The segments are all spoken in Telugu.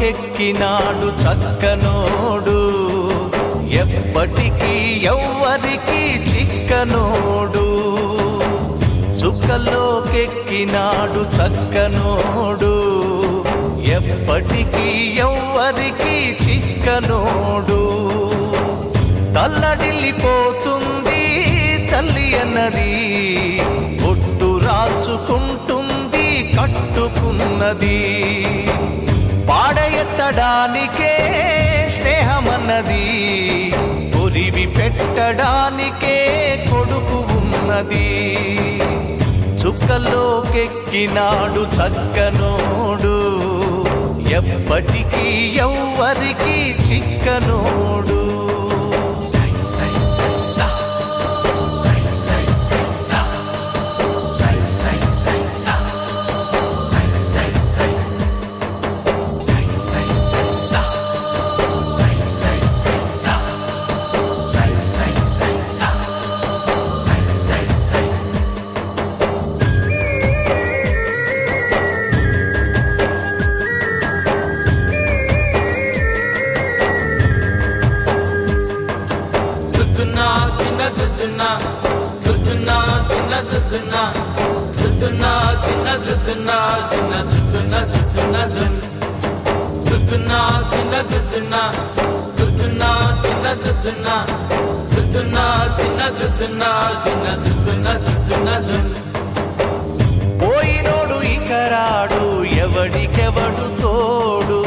చుక్కల్లోకెక్కినాడు చక్కనోడు, ఎప్పటికీ ఎవ్వరికి చిక్కనోడు. చుక్కల్లోకెక్కినాడు చక్కనోడు, ఎప్పటికీ ఎవ్వరికి చిక్కనోడు. తల్లడిల్లిపోతుంది తల్లి అన్నది, ఒట్టు రాచుకుంటుంది కట్టుకున్నది. పాడెత్తడానికే స్నేహమన్నది, కొరివి పెట్టడానికే కొడుకు ఉన్నది. చుక్కల్లోకెక్కినాడు చక్కనోడు, ఎప్పటికీ ఎవ్వరికి చిక్కనోడు. పోయినోడు ఇకరాడు, ఎవడికెవడు తోడు,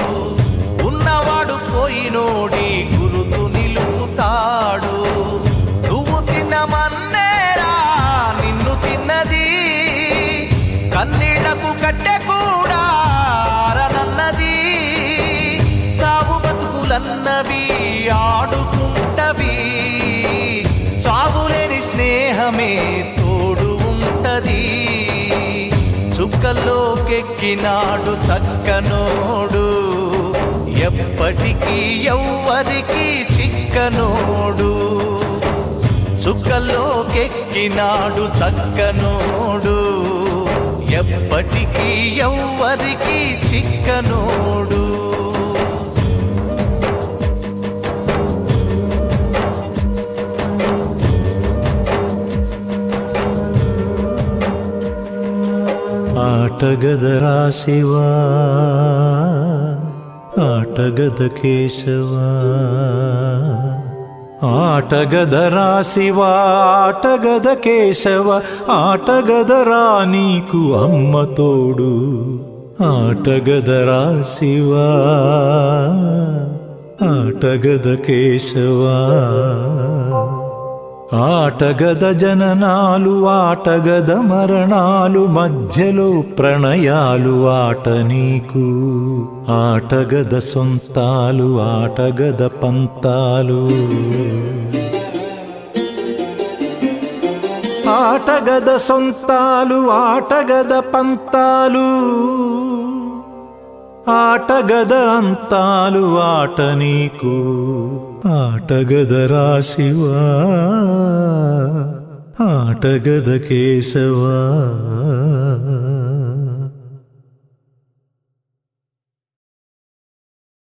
ఉన్నవాడు పోయినోడి గురుతు నిలుపుతాడు. నువ్వు తిన్నమన్నేరా నిన్ను తిన్నది, కన్నీళ్లకు కట్టె కూడా ఆరనన్నది. చావు బతుకులన్నవి ఆడుకుంటవి, చావులేని స్నేహమే తోడు ఉంటది. చుక్కల్లోకెక్కినాడు చక్కనోడు, ఎప్పటికీ ఎవ్వరికి చిక్కనోడు. చుక్కల్లోకెక్కినాడు చక్కనోడు, ఎప్పటికీ ఎవ్వరికి చిక్కనోడు. ఆటగదరా శివా, ఆటగద కేశవా. ఆటగదరా శివా, ఆటగద కేశవ, ఆటగదరా నీకు అమ్మ తోడు. ఆటగదరా శివా, ఆటగద కేశవా. ఆటగద జననాలు, ఆటగద మరణాలు, మధ్యలో ప్రణయాలు ఆట నీకు. ఆటగద సొంతాలు, ఆటగద పంతాలు. ఆటగద సొంతాలు, ఆటగద పంతాలు, ఆటగద అంతాలు ఆట నీకు. ఆటగదరా శివా, ఆటగద కేశవా.